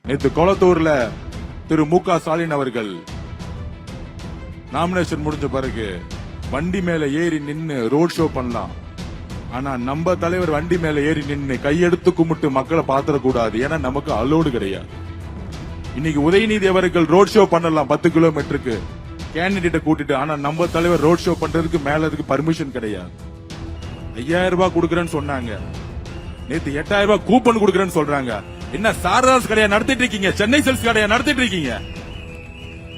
நேற்று கொளத்தூர்ல திரு மு.க. ஸ்டாலின் அவர்கள் நாமினேஷன் முடிஞ்ச பிறகு வண்டி மேல ஏறி நின்னு ரோட் ஷோ பண்ணலாம். ஆனா நம்ம தலைவர் வண்டி மேல ஏறி நின்னு கையெடுத்து கும்பிட்டு மக்களை பாத்திரக்கூடாது. ஏன்னா நமக்கு அலோடு கிடையாது. இன்னைக்கு உதயநிதி அவர்கள் ரோட் ஷோ பண்ணலாம் 10 கிலோமீட்டருக்கு கேண்டிடேட்டை கூட்டிட்டு. ஆனா நம்ம தலைவர் ரோட் ஷோ பண்றதுக்கு மேல அதுக்கு பர்மிஷன் கிடையாது. 5000 ரூபாய் கொடுக்கறேன்னு சொன்னாங்க. நேத்து 8000 ரூபாய் கூப்பன் கொடுக்கறேன்னு சொல்றாங்க. என்ன சாரதாஸ் கடையா நடத்திட்டு இருக்கீங்க? சென்னை செல்ஸ் கடையா நடத்திட்டு இருக்கீங்க?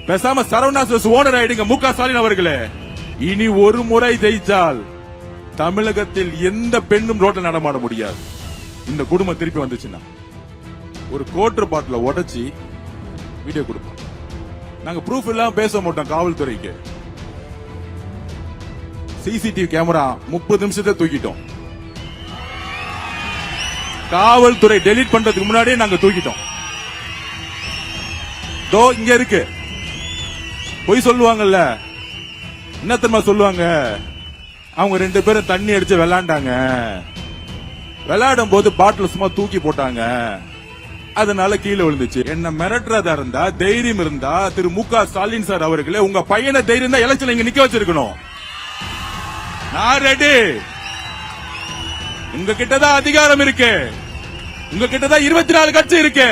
பேசாம சரவணா ஸ்டோர்ஸ் ஓனர் ஆயிடுங்க மு.க. ஸ்டாலின் அவர்களே. இனி ஒரு முறை ஜெயிச்சால் தமிழகத்தில் எந்த பெண்ணும் ரோட்ல நடமாட முடியாது. இந்த குடும்பம் திருப்பி வந்துச்சுன்னா ஒரு கோட்டர் பாட்டில உடைச்சி வீடியோ கொடுப்போம். நாங்க ப்ரூஃப் இல்லாம பேச மாட்டோம். காவல்துறைக்கு சிசிடிவி கேமரா 30 நிமிஷத்தை தூக்கிட்டோம். காவல்துறை டெலீட் பண்றதுக்கு முன்னாடியே நாங்க தூக்கிட்டோம். தோ இங்க இருக்கு. பொய் சொல்லுவாங்கல்ல, என்ன தெரியுமா சொல்லுவாங்க? அவங்க 2 பேரும் தண்ணி அடிச்சு விளையாண்டாங்க. விளையாடும் போது பாட்டில் சும்மா தூக்கி போட்டாங்க, அதனால கீழே விழுந்துச்சு. என்ன மிரட்டுறதா இருந்தா, தைரியம் இருந்தா திரு மு.க. ஸ்டாலின் சார் அவர்களே, உங்க பையனை தைரியம் தான் எலெக்ஷன் இங்க நிக்க வச்சிருக்கணும். நான் ரெடி. உங்க கிட்டதான் அதிகாரம் இருக்கு. உங்க கிட்டதான் 24 கட்சி இருக்கு.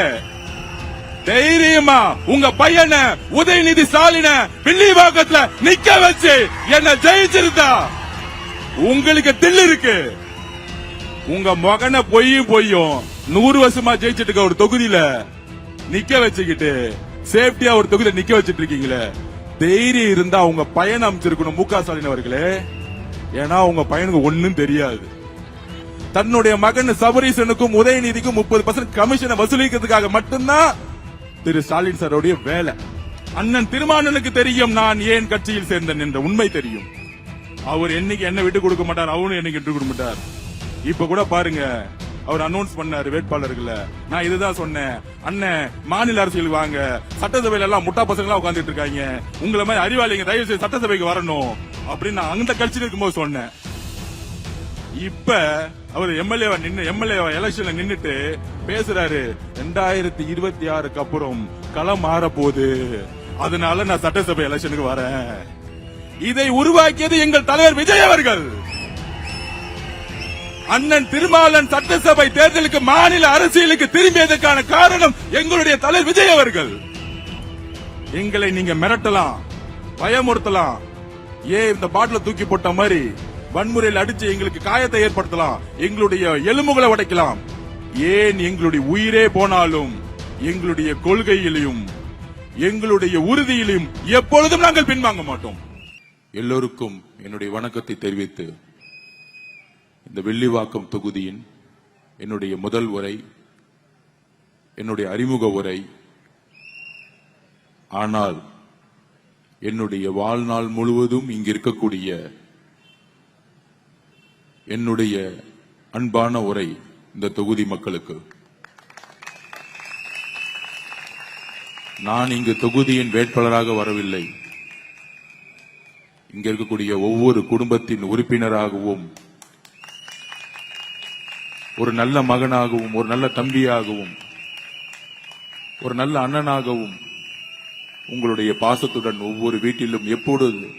தைரியமா உங்க பையனை உதயநிதி ஸ்டாலின வில்லிவாக்கத்துல நிக்க வச்சு என்ன ஜெயிச்சிருந்தா உங்களுக்கு தில்லு இருக்கு. உங்க மகனை பொய்யும் 100 வருஷமா ஜெயிச்சிட்டு இருக்க ஒரு தொகுதியில நிக்க வச்சுக்கிட்டு சேஃப்டியா ஒரு தொகுதியில நிக்க வச்சிட்டு இருக்கீங்களே, தைரியம் இருந்தா உங்க பையனை அமைச்சிருக்கணும் மு.க. ஸ்டாலின் அவர்களே. ஏன்னா உங்க பையனுக்கு ஒண்ணும் தெரியாது. தன்னுடைய மகன் சபரீசனுக்கும் உதயநிதிக்கும் 30% கமிஷனை வசூலிக்கிறதுக்காக மட்டும்தான் திரு ஸ்டாலின் சாரோடைய வேலை. அண்ணன் திருமானனுக்கு தெரியும் நான் ஏன் கட்சியில் சேர்ந்தேன் என்ற உண்மை தெரியும். அவர் என்னைக்கு என்ன விட்டு கொடுக்க மாட்டார், அவரும் என்னைக்கு விட்டு கொடுக்க மாட்டார். இப்ப கூட பாருங்க, அவர் அனௌன்ஸ் பண்ணாரு வேட்பாளர்களை. நான் இதுதான் சொன்னேன், அண்ணன் மாநில அரசியல் வாங்க, சட்டசபையில எல்லாம் முட்டா பசங்க எல்லாம் உட்கார்ந்துட்டு இருக்காங்க, உங்களை மாதிரி அறிவாளிங்க தயவு செய்து சட்டசபைக்கு வரணும் அப்படின்னு நான் அந்த கட்சியில் இருக்கும்போது சொன்னேன். இப்ப அவர் எம்எல்ஏ எலெக்ஷன்ல நின்னுட்டு பேசுறாரு, 2026க்கு அப்புறம் களம் மாற போகுது, அதனால நான் சட்டசபை எலெக்ஷனுக்கு வரேன். இதை உருவாக்கியது எங்கள் தலைவர் விஜய் அவர்கள். அண்ணன் திருமாவளவன் சட்டசபை தேர்தலுக்கு மாநில அரசியலுக்கு திரும்பியதற்கான காரணம் எங்களுடைய தலைவர் விஜய் அவர்கள். எங்களை நீங்க மிரட்டலாம், பயமுறுத்தலாம், இந்த பாட்டில தூக்கி போட்ட மாதிரி வன்முறையில் அடிச்சு எங்களுக்கு காயத்தை ஏற்படுத்தலாம், எங்களுடைய எலும்புகளை உடைக்கலாம். ஏன் எங்களுடைய உயிரே போனாலும் எங்களுடைய கொள்கையிலும் எங்களுடைய உறுதியிலும் எப்பொழுதும் நாங்கள் பின்வாங்க மாட்டோம். எல்லோருக்கும் என்னுடைய வணக்கத்தை தெரிவித்து இந்த வில்லிவாக்கம் தொகுதியின் என்னுடைய முதல் உரை, என்னுடைய அறிமுக உரை. ஆனால் என்னுடைய வாழ்நாள் முழுவதும் இங்கு இருக்கக்கூடிய என்னுடைய அன்பான உரை இந்த தொகுதி மக்களுக்கு. நான் இங்கு தொகுதியின் வேட்பாளராக வரவில்லை. இங்க இருக்கக்கூடிய ஒவ்வொரு குடும்பத்தின் உறுப்பினராகவும், ஒரு நல்ல மகனாகவும், ஒரு நல்ல தம்பியாகவும், ஒரு நல்ல அண்ணனாகவும், உங்களுடைய பாசத்துடன் ஒவ்வொரு வீட்டிலும்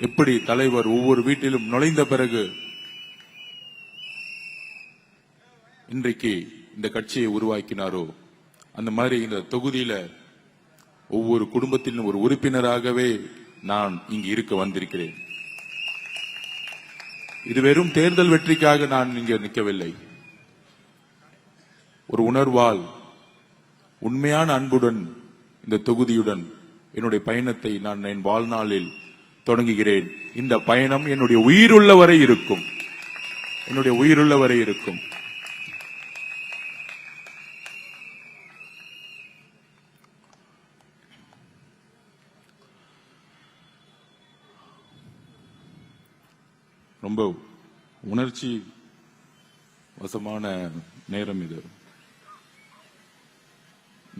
எப்படி தலைவர் ஒவ்வொரு வீட்டிலும் நுழைந்த பிறகு இன்றைக்கு இந்த கட்சியை உருவாக்கினாரோ, அந்த மாதிரி இந்த தொகுதியில ஒவ்வொரு குடும்பத்திலும் ஒரு உறுப்பினராகவே நான் இங்கு இருக்க வந்திருக்கிறேன். இது வெறும் தேர்தல் வெற்றிக்காக நான் இங்கே நிற்கவில்லை. ஒரு உணர்வால், உண்மையான அன்புடன் இந்த தொகுதியுடன் என்னுடைய பயணத்தை நான் என் வாழ்நாளில் தொடங்குகிறேன். இந்த பயணம் என்னுடைய உயிருள்ள வரை இருக்கும். என்னுடைய உயிருள்ள வரை இருக்கும். ரொம்ப உணர்ச்சி வசமான நேரம் இது.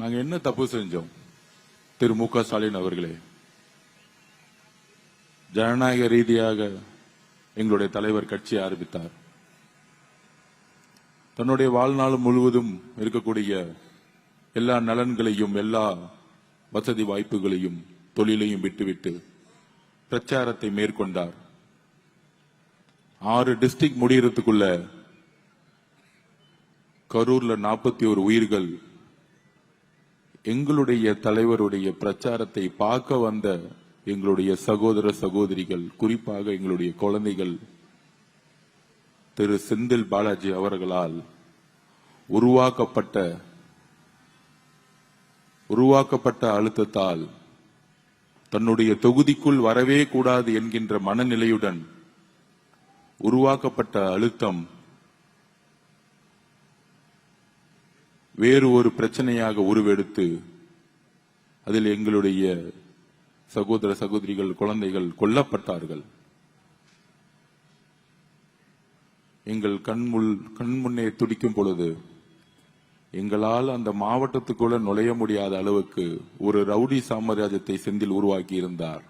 நாங்க என்ன தப்பு செஞ்சோம் திரு மு.க. ஸ்டாலின் அவர்களே? ஜனநாயக ரீதியாக எங்களுடைய தலைவர் கட்சி ஆரம்பித்தார். தன்னுடைய வாழ்நாள் முழுவதும் இருக்கக்கூடிய எல்லா நலன்களையும், எல்லா வசதி வாய்ப்புகளையும், தொழிலையும் விட்டுவிட்டு பிரச்சாரத்தை மேற்கொண்டார். 6 டிஸ்ட்ரிக்ட் முடியறதுக்குள்ள கரூர்ல 41 உயிர்கள் எங்களுடைய தலைவருடைய பிரச்சாரத்தை பார்க்க வந்த எங்களுடைய சகோதர சகோதரிகள், குறிப்பாக எங்களுடைய குழந்தைகள் திரு செந்தில் பாலாஜி அவர்களால் உருவாக்கப்பட்ட அழுத்தத்தால் தன்னுடைய தொகுதிக்குள் வரவே கூடாது என்கின்ற மனநிலையுடன் உருவாக்கப்பட்ட அழுத்தம் வேறு ஒரு பிரச்சனையாக உருவெடுத்து அதில் எங்களுடைய சகோதர சகோதரிகள், குழந்தைகள் கொல்லப்பட்டார்கள். எங்கள் கண்முன்னே துடிக்கும் பொழுது எங்களால் அந்த மாவட்டத்துக்குள்ள நுழைய முடியாத அளவுக்கு ஒரு ரவுடி சாம்ராஜ்யத்தை செந்தில் உருவாக்கி இருந்தார்.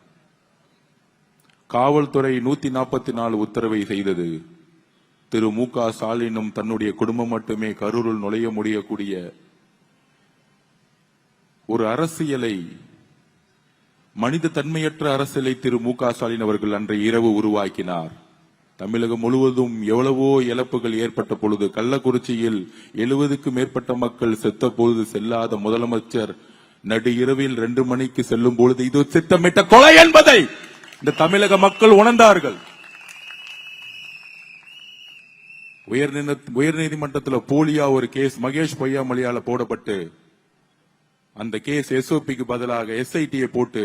காவல்துறை 144 உத்தரவை செய்தது. திரு மு.க. ஸ்டாலினும் தன்னுடைய குடும்பம் மட்டுமே கரூரில் நுழைய முடியக்கூடிய ஒரு அரசியலை, மனித தன்மையற்ற அரசியலை திரு மு.க. ஸ்டாலின் அவர்கள் அன்றைய இரவு உருவாக்கினார். தமிழகம் முழுவதும் எவ்வளவோ இழப்புகள் ஏற்பட்ட பொழுது, கள்ளக்குறிச்சியில் 70க்கும் மேற்பட்ட மக்கள் செத்த பொழுது செல்லாத முதலமைச்சர் நடு இரவில் 2 மணிக்கு செல்லும் பொழுது இது திட்டமிட்ட கொலை என்பதை இந்த தமிழக மக்கள் உணர்ந்தார்கள். உயர்நீதிமன்றத்தில் போலியா ஒரு கேஸ் மகேஷ் பொய்யாமொழியால போடப்பட்டு அந்த கேஸ் எஸ்ஓபிக்கு பதிலாக எஸ்ஐடியை போட்டு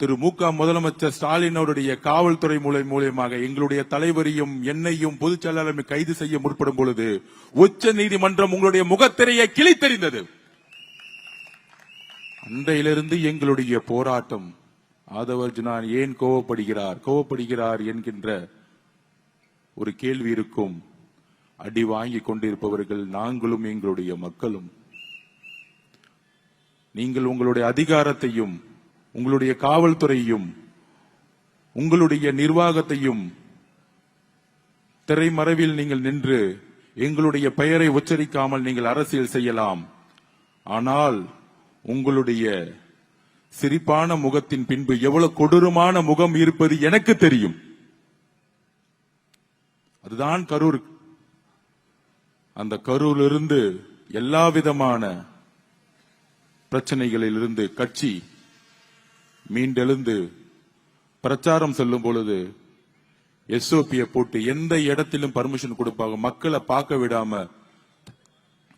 திரு மு.க. முதலமைச்சர் ஸ்டாலினுடைய காவல்துறை மூலமாக எங்களுடைய தலைவரையும் என்னையும் பொதுச் செயலாளரையும் கைது செய்ய முற்படும் பொழுது உச்ச நீதிமன்றம் உங்களுடைய முகத்திரையை கிழித்தெறிந்தது. அன்றையிலிருந்து எங்களுடைய போராட்டம், ஆதவர்ஜுனா ஏன் கோவப்படுகிறார் என்கின்ற ஒரு கேள்வி இருக்கும். அடி வாங்கி கொண்டிருப்பவர்கள் நாங்களும் எங்களுடைய மக்களும். நீங்கள் உங்களுடைய அதிகாரத்தையும், உங்களுடைய காவல்துறையையும், உங்களுடைய நிர்வாகத்தையும் திரைமறைவில் நீங்கள் நின்று எங்களுடைய பெயரை உச்சரிக்காமல் நீங்கள் அரசியல் செய்யலாம். ஆனால் உங்களுடைய சிரிப்பான முகத்தின் பின்பு எவ்வளவு கொடூரமான முகம் இருப்பது எனக்கு தெரியும். அதுதான் கரூர். அந்த கரூரிலிருந்து எல்லா விதமான பிரச்சனைகளில் இருந்து கட்சி மீண்டெழுந்து பிரச்சாரம் செல்லும் பொழுது எஸ்ஓபியை போட்டு எந்த இடத்திலும் பர்மிஷன் கொடுப்பாங்க, மக்களை பார்க்க விடாம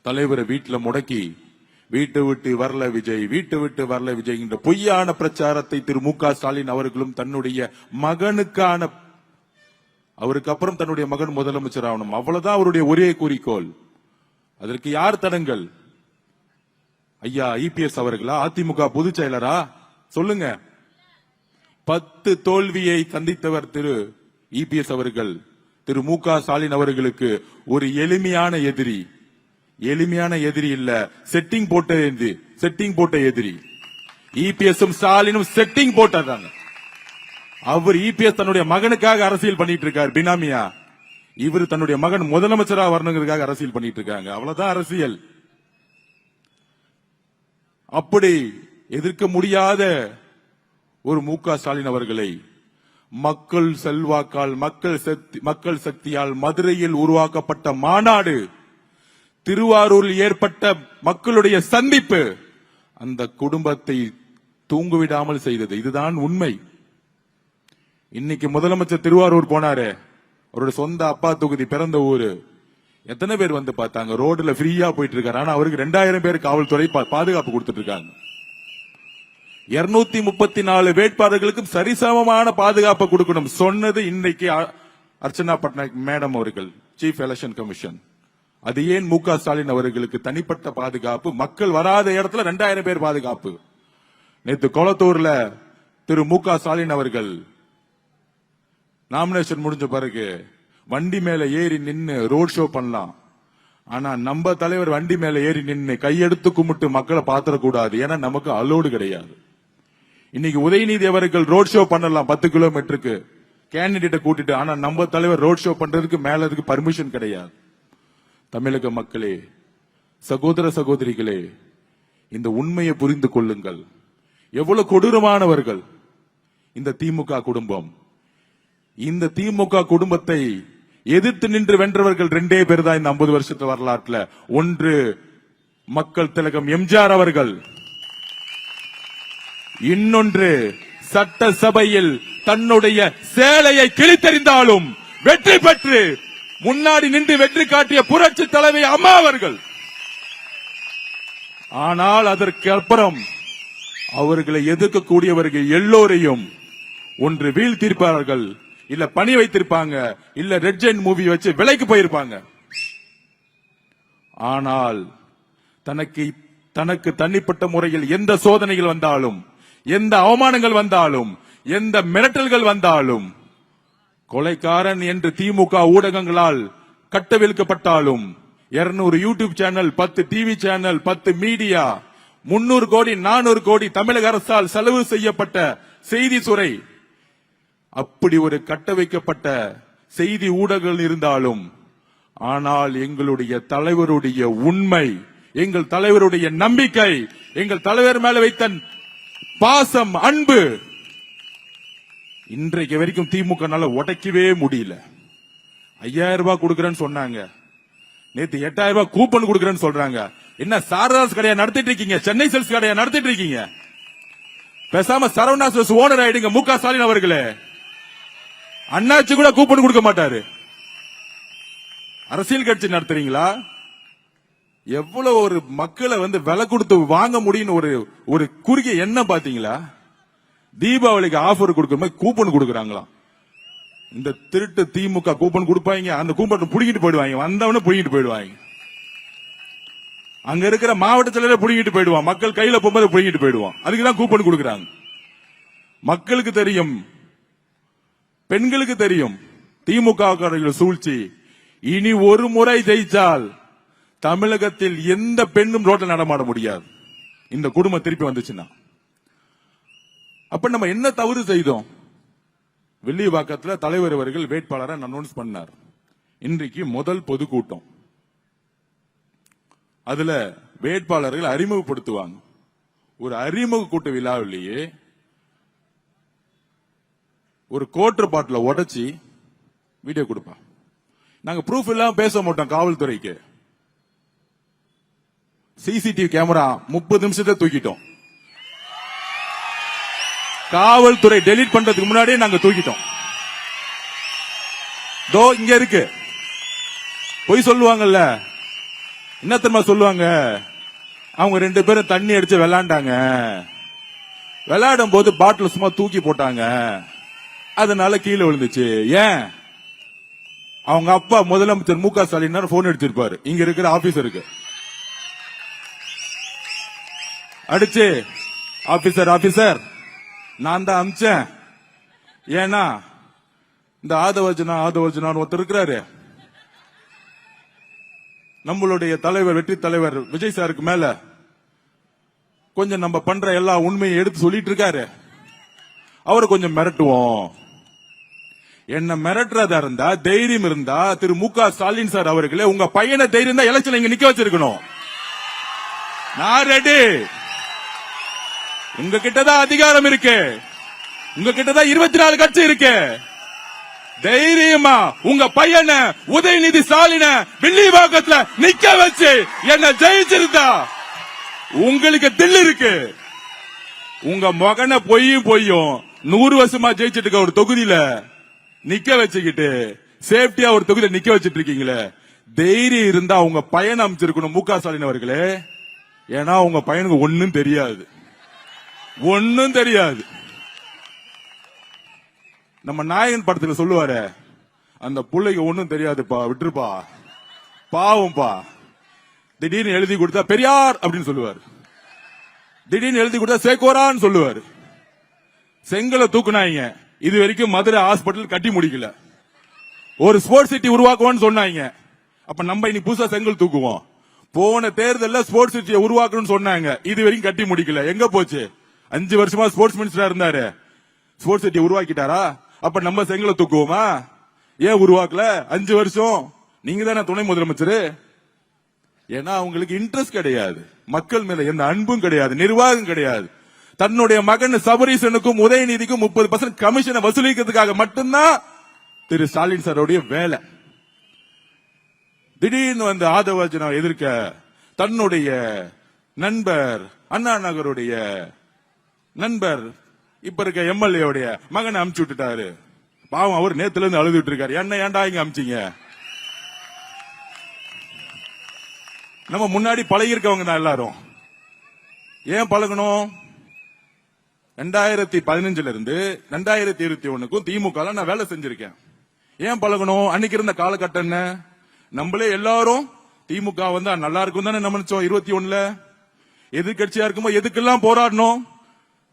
தலைவரை வீட்டுல முடக்கி வீட்டு விட்டு வரல விஜய் என்ற பொய்யான பிரச்சாரத்தை திரு மு.க. ஸ்டாலின் அவர்களும் தன்னுடைய மகனுக்கான, அவருக்கு அப்புறம் தன்னுடைய மகன் முதலமைச்சர் ஆகணும், அவ்வளவுதான் அவருடைய ஒரே குறிக்கோள். அதற்கு யார் தடங்கள்? ஐயா இபிஎஸ் அவர்களா? அதிமுக பொதுச் செயலரா? சொல்லுங்க. 10 தோல்வியை சந்தித்தவர் திரு இபிஎஸ் அவர்கள். திரு மு.க. ஸ்டாலின் அவர்களுக்கு ஒரு எளிமையான எதிரி இல்ல, செட்டிங் போட்ட எதிரி. இபிஎஸ் ஸ்டாலினும் செட்டிங் போட்டாங்க. அவர் இபிஎஸ் தன்னுடைய மகனுக்காக அரசியல் பண்ணிட்டு இருக்கார், பினாமியா. இவர் தன்னுடைய மகன் முதலமைச்சரா வரணுங்கிறதுக்காக அரசியல் பண்ணிட்டு இருக்காங்க. அவ்வளவுதான் அரசியல். அப்படி எதிர்க்க முடியாத ஒரு மு.க. ஸ்டாலின் அவர்களை மக்கள் செல்வாக்கால், மக்கள் சக்தியால் மதுரையில் உருவாக்கப்பட்ட மாநாடு, திருவாரூரில் ஏற்பட்ட மக்களுடைய சந்திப்பு அந்த குடும்பத்தை தூங்குவிடாமல் செய்தது. இதுதான் உண்மை. இன்னைக்கு முதலமைச்சர் திருவாரூர் போனாரு. அவருடைய சொந்த அப்பா தொகுதி, பிறந்த ஊரு. எத்தனை பேர் வந்து பார்த்தாங்க? ரோடுல ஃப்ரீயா போயிட்டு இருக்காரு. ஆனா அவருக்கு 2000 பேர் காவல்துறை பாதுகாப்பு கொடுத்துட்டு இருக்காங்க. 234 வேட்பாளர்களுக்கும் சரிசமமான பாதுகாப்பு கொடுக்கணும் சொன்னது இன்னைக்கு அர்ச்சனா பட்நாயக் மேடம் அவர்கள், சீஃப் எலெக்ஷன் கமிஷன். அது ஏன் மு.க. ஸ்டாலின் அவர்களுக்கு தனிப்பட்ட பாதுகாப்பு? மக்கள் வராத இடத்துல 2000 பேர் பாதுகாப்பு. நேற்று கொளத்தூர்ல திரு மு.க. ஸ்டாலின் அவர்கள் நாமினேஷன் முடிஞ்ச பிறகு வண்டி மேல ஏறி நின்னு ரோட் ஷோ பண்ணலாம். ஆனா நம்ம தலைவர் வண்டி மேல ஏறி நின்னு கையெடுத்து கும்பிட்டு மக்களை பாத்திரக்கூடாது. ஏன்னா நமக்கு அலோடு கிடையாது. இன்னைக்கு உதயநிதி அவர்கள் ரோட் ஷோ பண்ணலாம் 10 கிலோமீட்டருக்கு கேண்டிடேட்டை கூட்டிட்டு. ஆனா நம்ம தலைவர் ரோட் ஷோ பண்றதுக்கு மேல பர்மிஷன் கிடையாது. தமிழக மக்களே, சகோதர சகோதரிகளே, இந்த உண்மையை புரிந்து கொள்ளுங்கள். எவ்வளவு கொடூரமானவர்கள் இந்த திமுக குடும்பம். இந்த திமுக குடும்பத்தை எதிர்த்து நின்று வென்றவர்கள் 2 பேர் தான் இந்த 50 வருஷத்து வரலாற்றுல. ஒன்று மக்கள் திலகம் எம்ஜிஆர் அவர்கள், இன்னொன்று சட்டசபையில் தன்னுடைய சேலையை கிழித்தெறிந்தாலும் வெற்றி பெற்று முன்னாடி நின்று வெற்றி காட்டிய புரட்சி தலைவி அம்மா அவர்கள். ஆனால் அதற்கு அப்புறம் அவர்களை எதிர்க்கக்கூடியவர்கள் எல்லோரையும் ஒன்று வீழ்த்திருப்பார்கள், இல்ல பணி வைத்திருப்பாங்க, இல்ல ரெட் ஜெயின்ட் மூவி வச்சு விலைக்கு போயிருப்பாங்க. ஆனால் தனக்கு தனிப்பட்ட முறையில் எந்த சோதனைகள் வந்தாலும், எந்த அவமானங்கள் வந்தாலும், எந்த மிரட்டல்கள் வந்தாலும், கொலைக்காரன் என்று திமுக ஊடகங்களால் கட்டவிழ்க்கப்பட்டாலும் 200 YouTube channel, 10 TV channel, 10 media, 300 கோடி 400 கோடி தமிழக அரசால் செலவு செய்யப்பட்ட செய்தி துறை, அப்படி ஒரு கட்ட வைக்கப்பட்ட செய்தி ஊடகங்கள் இருந்தாலும், ஆனால் எங்களுடைய தலைவருடைய உண்மை, எங்கள் தலைவருடைய நம்பிக்கை, எங்கள் தலைவர் மேல வைத்த பாசம், அன்பு இன்றைக்கு வரைக்கும் திமுக உடைக்கவே முடியல. 5000 ரூபாய் கொடுக்கறேன்னு சொன்னாங்க, நேத்து 8000 ரூபாய் கூப்பன் கொடுக்கறேன்னு சொல்றாங்க. என்ன சாரதாஸ் கடையா நடத்திட்டு இருக்கீங்க? சென்னை சில்க்ஸ் கடையா நடத்திட்டு இருக்கீங்க? பேசாம சரவணா ஸ்டோர்ஸ் ஓனர் ஆயிடுங்க. முக ஸ்டாலின் அவர்களே, அண்ணாச்சி கூட கூப்பன் கொடுக்க மாட்டாரு. அரசியல் கட்சி நடத்துறீங்களா? எவ்வளவு ஒரு மக்களை விலை கொடுத்து வாங்க முடியும் ஒரு குறுகிய எண்ணம் பாத்தீங்களா? தீபாவளிக்கு ஆஃபர் கொடுக்கிற மாதிரி கூப்பன் கொடுக்கறாங்களா? இந்த திருட்டு திமுக கூப்பன் கொடுப்பாங்க, அந்த கூப்பன் புடிங்கிட்டு போயிடுவாங்க, வந்தவன புடிங்கிட்டு போயிடுவாங்க. அங்க இருக்கிற மாவட்ட செயலரை புடிங்கிட்டு போயிடுவான், மக்கள் கையில போகும்போது புடிங்கிட்டு போயிடுவான். அதுக்குதான் கூப்பன் கொடுக்கறாங்க. மக்களுக்கு தெரியும், பெண்களுக்கு தெரியும் திமுக சூழ்ச்சி. இனி ஒரு முறை ஜெயிச்சால் தமிழகத்தில் எந்த பெண்ணும் ரோட்ல நடமாட முடியாது. இந்த குடும்பம் திருப்பி வந்துச்சுன்னா அப்ப நம்ம என்ன தவறு செய்தோம்? வில்லிவாக்கத்தில் தலைவர் அவர்கள் வேட்பாளரை அனௌன்ஸ் பண்ணார். இன்றைக்கு முதல் பொதுக்கூட்டம், அதுல வேட்பாளர்கள் அறிமுகப்படுத்துவாங்க. ஒரு அறிமுக கூட்ட விழாவிலேயே ஒரு கோட்டர் பாட்டில உடைச்சி வீடியோ கொடுப்பா. நாங்க ப்ரூஃப் இல்லாம பேச மாட்டோம். காவல்துறைக்கு சிசிடிவி கேமரா 30 நிமிஷத்தை தூக்கிட்டோம். காவல்துறை டெலீட் பண்றதுக்கு முன்னாடியே நாங்க தூக்கிட்டோம். தோ இங்க இருக்கு. பொய் சொல்லுவாங்கல்ல, என்ன தெரியுமா சொல்லுவாங்க? அவங்க 2 பேரும் தண்ணி அடிச்சு விளையாண்டாங்க, விளையாடும் போது பாட்டில் சும்மா தூக்கி போட்டாங்க, அதனால கீழே விழுந்துச்சு. ஏன்? அவங்க அப்பா முதலமைச்சர் முக ஸ்டாலின் போன் எடுத்திருப்பாரு, இங்க இருக்கிற ஆபீசருக்கு அடிச்சு, ஆபீசர் நான் தான் அமிச்சேன். ஏன்னா இந்த ஆதவர்ஜனா ஒருத்தர் இருக்கிறாரு, நம்மளுடைய தலைவர் வெற்றி தலைவர் விஜய் சாருக்கு மேல கொஞ்சம் நம்ம பண்ற எல்லா உண்மையை எடுத்து சொல்லிட்டு இருக்காரு, அவரை கொஞ்சம் மிரட்டுவோம். என்ன மிரட்டுறதா இருந்தா, தைரியம் இருந்தா திரு முக ஸ்டாலின் சார் அவர்களே, உங்க பையனை தைரியம் தான் எலெக்ஷன் இங்க நிக்க வச்சிருக்கணும். நான் ரெடி. உங்க கிட்டதான் அதிகாரம் இருக்கு, உங்க கிட்டதான் 24 கட்சி இருக்கு. தைரியமா உங்க பையனை உதயநிதி ஸ்டாலின வில்லிவாக்கத்துல நிக்க வச்சு என்ன ஜெயிச்சிருந்தா உங்களுக்கு தில்லு இருக்கு. உங்க மகனை பொய்யும் 100 வருஷமா ஜெயிச்சிட்டு இருக்க ஒரு தொகுதியில நிக்க வச்சுக்கிட்டு சேஃப்டியா ஒரு தொகுதியில நிக்க வச்சிட்டு இருக்கீங்களே, தைரியம் இருந்தா உங்க பையனை அமைச்சிருக்கணும் முக ஸ்டாலின் அவர்களே. ஏன்னா உங்க பையனுக்கு ஒன்னும் தெரியாது. நம்ம நாயகன் படத்துல சொல்லுவாரு, அந்த புள்ளைக்கு ஒன்னும் தெரியாதுப்பா, விட்டுருப்பா, பாவம்பா. திடீர்னு எழுதி கொடுத்தா பெரியார் அப்படின்னு சொல்லுவார், திடீர்னு எழுதி கொடுத்தா சேகோரான்னு சொல்லுவார். செங்கலை தூக்குனாங்க, இது வரைக்கும் மதுரை ஹாஸ்பிட்டல் கட்டி முடிக்கல. ஒரு ஸ்போர்ட்ஸ் சிட்டி உருவாக்குவோம்னு சொன்னாங்க, அப்ப நம்ம இன்னைக்கு புதுசா செங்கல் தூக்குவோம். போன தேர்தலில் ஸ்போர்ட்ஸ் சிட்டியை உருவாக்கணும்னு சொன்னாங்க, இது வரைக்கும் கட்டி முடிக்கல. எங்க போச்சு? 5 வருஷமா ஸ்போர்ட்ஸ் மினிஸ்டரா இருந்தாரு, ஸ்போர்ட்ஸ் சிட்டியை உருவாக்கிட்டாரா? அப்ப நம்ம செங்கலை தூக்குவோமா? ஏன் உருவாக்கல? 5 வருஷம் நீங்க தானே துணை முதலமைச்சர். ஏன்னா அவங்களுக்கு இன்ட்ரெஸ்ட் கிடையாது, மக்கள் மேல எந்த அன்பும் கிடையாது, நிர்வாகம் கிடையாது. தன்னுடைய மகன் சபரீசனுக்கும் உதயநிதிக்கும் 30% கமிஷனை வசூலிக்கிறதுக்காக மட்டும்தான் திரு ஸ்டாலின் சாரோடைய வேலை. திடீர்னு வந்து ஆதவ அர்ஜுனாவை எதிர்க்க தன்னுடைய நண்பர் அண்ணா நகருடைய நண்பர் இப்ப இருக்க எம்எல்ஏ மகனை அமுச்சு விட்டுட்டாரு. பாவம், அவர் நேத்துல இருந்து அழுதுட்டு இருக்காரு. என்ன ஏன்டா இங்க அமிச்சிங்க? நம்ம முன்னாடி பழகி இருக்கவங்க தான் எல்லாரும். ஏன் பழகணும்? 2015 இருந்து 2021க்கும் திமுக நான் வேலை செஞ்சிருக்கேன். ஏன் பழகணும்? அன்னைக்கு இருந்த காலகட்டம் என்ன? நம்மளே எல்லாரும் திமுக வந்து நல்லா இருக்கும் தானே நினைச்சோம். 21ல எதிர்கட்சியா இருக்கும்போது எதுக்கெல்லாம் போராடணும்.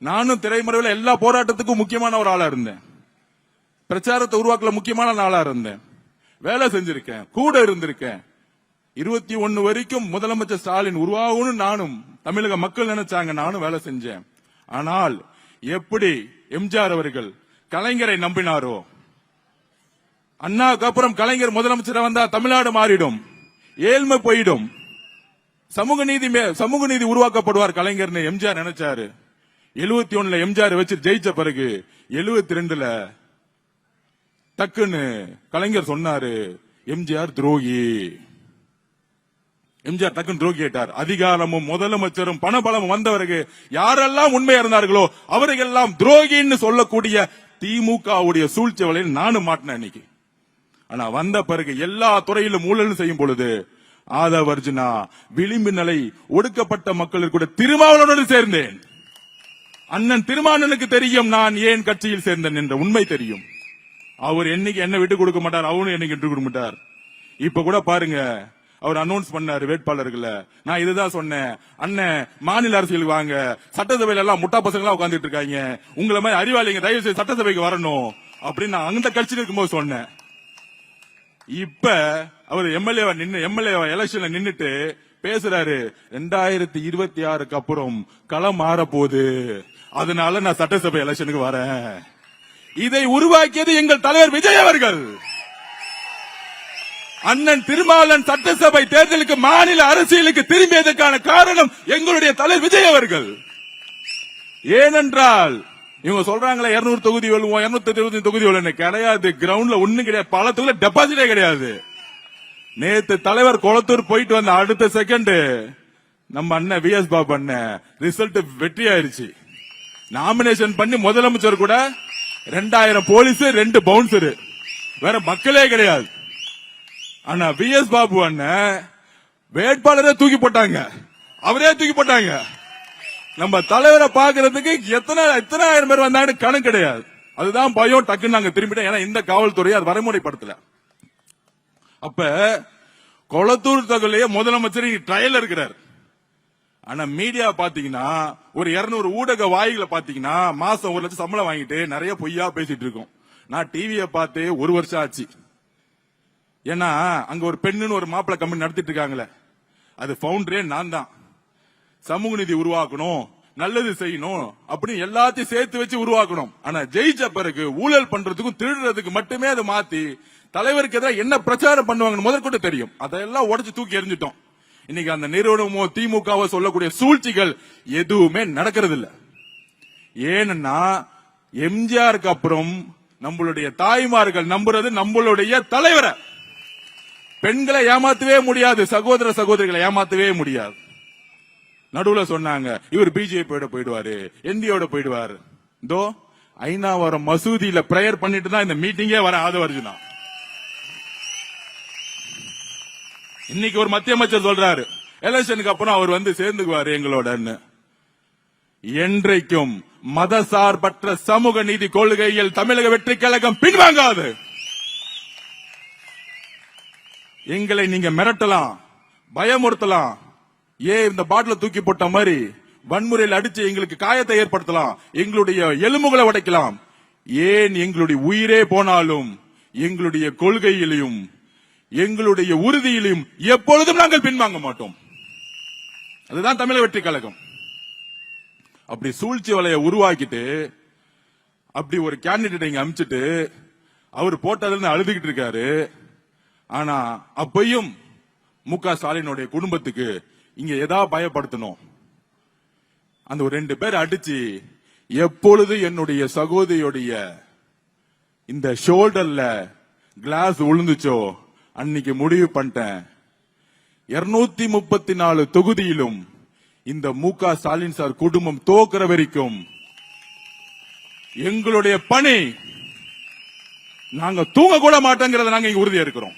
நானும் திரைமறைவில் எல்லா போராட்டத்துக்கும் முக்கியமான ஒரு ஆளா இருந்தேன். பிரச்சாரத்தை உருவாக்கல முக்கியமான நாளா இருந்தேன். வேலை செஞ்சிருக்கேன், கூட இருந்திருக்கேன். 21 வரைக்கும் முதலமைச்சர் ஸ்டாலின் உருவாகும்னு நானும் தமிழக மக்கள் நினைச்சாங்க, நானும் வேலை செஞ்சேன். ஆனால் எப்படி எம்ஜிஆர் அவர்கள் கலைஞரை நம்பினாரோ, அண்ணாக்கு அப்புறம் கலைஞர் முதலமைச்சர் வந்தா தமிழ்நாடு மாறிடும், ஏழ்மை போயிடும், சமூக நீதி உருவாக்கப்படுவார் கலைஞர்னு எம்ஜிஆர் நினைச்சாரு. 71ல எம்ஜிஆர் வச்சு ஜெயிச்ச பிறகு 72ல டக்குன்னு கலைஞர் சொன்னாரு, எம்ஜிஆர் துரோகி. எம்ஜிஆர் டக்குன்னு துரோகி ஆயிட்டார். அதிகாரமும் முதலமைச்சரும் பணபலமும் வந்தவருக்கு யாரெல்லாம் உண்மையா இருந்தார்களோ அவர்களெல்லாம் துரோகின்னு சொல்லக்கூடிய திமுகவுடைய சூழ்ச்சி வலையில் நானும் மாட்டினேன் இன்னைக்கு. ஆனா வந்த பிறகு எல்லா துறையிலும் ஊழல் செய்யும் பொழுது ஆதவ அர்ஜுனா விளிம்பு நிலை ஒடுக்கப்பட்ட மக்களுக்கு கூட திருமாவளவனோடு சேர்ந்தேன். அண்ணன் திருமாவளவனுக்கு தெரியும் நான் ஏன் கட்சியில் சேர்ந்தேன் என்ற உண்மை தெரியும். அவர் என்னைக்கு என்ன விட்டு கொடுக்க மாட்டார், அவனும் என்னைக்கு விட்டு கொடுக்க மாட்டார். இப்ப கூட பாருங்க, அவர் அனௌன்ஸ் பண்ணாரு வேட்பாளர்களை. நான் இதுதான் சொன்னேன், அண்ணன் மாநில அரசியலுக்கு வாங்க, சட்டசபையில எல்லாம் முட்டா பசங்க எல்லாம் உட்கார்ந்துட்டு இருக்காங்க, உங்களை மாதிரி அறிவாளிங்க தயவு செய்து சட்டசபைக்கு வரணும் அப்படின்னு நான் அந்த கட்சியில் இருக்கும்போது சொன்னேன். இப்ப அவர் எம்எல்ஏ எலெக்ஷன்ல நின்னுட்டு பேசுறாரு, 2026க்கு அப்புறம் களம் மாற போகுது, அதனால நான் சட்டசபை எலெக்ஷனுக்கு வரேன். இதை உருவாக்கியது எங்கள் தலைவர் விஜய் அவர்கள். அண்ணன் திருமாவளவன் சட்டசபை தேர்தலுக்கு மாநில அரசியலுக்கு திரும்பியதற்கான காரணம் எங்களுடைய தலைவர் விஜய் அவர்கள். ஏனென்றால் இவங்க சொல்றாங்களே 200 தொகுதி வெல்லுவோம், 220 தொகுதி வெல்லுவோம். கிடையாது, கிரவுண்ட்ல ஒண்ணும் கிடையாது. பல தொகுதியில டெபாசிட்டே கிடையாது. நேத்து தலைவர் கொளத்தூர் போயிட்டு வந்த அடுத்த செகண்ட் நம்ம அண்ணன் விஎஸ் பாபு அண்ணன் ரிசல்ட் வெற்றி ஆயிருச்சு. நாமினேஷன் பண்ணி முதலமைச்சர் கூட 2000 போலீஸ் 2 பவுன்சர், வேற மக்களே கிடையாது. ஆனா விஎஸ் பாபு அண்ணன் வேட்பாளரே தூக்கி போட்டாங்க, அவரே தூக்கி போட்டாங்க. நம்ம தலைவரை பாக்குறதுக்கு எத்தனை ஆயிரம் பேர் வந்தாங்கன்னு கணக்கு கிடையாது. அதுதான் பயம். டக்குன்னு நாங்க திரும்பிட்டோம். ஏன்னா இந்த காவல்துறையை அது வரைமுறைப்படுத்தல. அப்ப கொளத்தூர் தகவலையே முதலமைச்சர் ட்ரையல் இருக்கிறார். ஆனா மீடியா பாத்தீங்கன்னா ஒரு 200 ஊடக வாய்களை பாத்தீங்கன்னா மாசம் 1 லட்சம் சம்பளம் வாங்கிட்டு நிறைய பொய்யா பேசிட்டு இருக்கோம். நான் டிவியை பார்த்து 1 வருஷம் ஆச்சு. ஏன்னா அங்க ஒரு பெண்ணுன்னு ஒரு மாப்பிள கம்பெனி நடத்திட்டு இருக்காங்களே, அது பவுண்டரே நான் தான். சமூக நீதி உருவாக்கணும், நல்லது செய்யணும் அப்படின்னு எல்லாத்தையும் சேர்த்து வச்சு உருவாக்கணும். ஆனா ஜெயிச்ச பிறகு ஊழல் பண்றதுக்கும் திருடுறதுக்கு மட்டுமே அதை மாத்தி தலைவருக்கு எதிராக என்ன பிரச்சாரம் பண்ணுவாங்கன்னு முதற்கொண்டு தெரியும். அதெல்லாம் உடைச்சு தூக்கி எறிஞ்சிட்டோம். இன்னைக்கு அந்த நிறுவனமோ திமுகவோ சொல்லக்கூடிய சூழ்ச்சிகள் எதுவுமே நடக்கிறது இல்ல. ஏன்னா எம்ஜிஆருக்கு அப்புறம் நம்மளுடைய தாய்மார்கள் நம்புறது நம்மளுடைய தலைவரை. பெண்களை ஏமாத்தவே முடியாது, சகோதர சகோதரிகளை ஏமாத்தவே முடியாது. நடுவுல சொன்னாங்க இவர் பிஜேபியோட போயிடுவாரு, என்டியோட போயிடுவாரு. இதோ ஐநாவரம் மசூதியில பிரேயர் பண்ணிட்டு தான் இந்த மீட்டிங்கே வர ஆதவ அர்ஜுனா. இன்னைக்கு ஒரு மத்திய அமைச்சர் சொல்றாரு எலெக்ஷனுக்கு அப்புறம் அவர் வந்து சேர்ந்துக்குவாரு எங்களோட. என்றைக்கும் மதசார்பற்ற சமூக நீதி கொள்கையில் தமிழக வெற்றி கழகம் பின்வாங்காது. எங்களை நீங்க மிரட்டலாம், பயமுறுத்தலாம், இந்த பாட்டில தூக்கி போட்ட மாதிரி வன்முறையில் அடிச்சு எங்களுக்கு காயத்தை ஏற்படுத்தலாம், எங்களுடைய எலும்புகளை உடைக்கலாம். ஏன் எங்களுடைய உயிரே போனாலும் எங்களுடைய கொள்கையிலையும் எங்களுடைய உறுதியிலையும் எப்பொழுதும் நாங்கள் பின்வாங்க மாட்டோம். அதுதான் தமிழக வெற்றி கழகம். அப்படி சூழ்ச்சி வலைய உருவாக்கிட்டு அப்படி ஒரு கேண்டிடேட் இங்க அமிச்சிட்டு அவர் போட்டதுல அழுதுகிட்டு இருக்காரு. ஆனா அப்பையும் மு.க. ஸ்டாலினுடைய குடும்பத்துக்கு இங்க ஏதாவது பயப்படுத்தணும். அந்த ஒரு 2 பேர் அடிச்சு எப்பொழுது என்னுடைய சகோதரியுடைய இந்த ஷோல்டர்ல கிளாஸ் விழுந்துச்சோ அன்னைக்கு முடிவு பண்ணிட்டேன். 234 தொகுதியிலும் இந்த மு.க. ஸ்டாலின் சார் குடும்பம் தோக்குற வரைக்கும் எங்களுடைய பணி நாங்க தூங்க கூட மாட்டோங்கிறத நாங்க இங்க உறுதியா இருக்கிறோம்.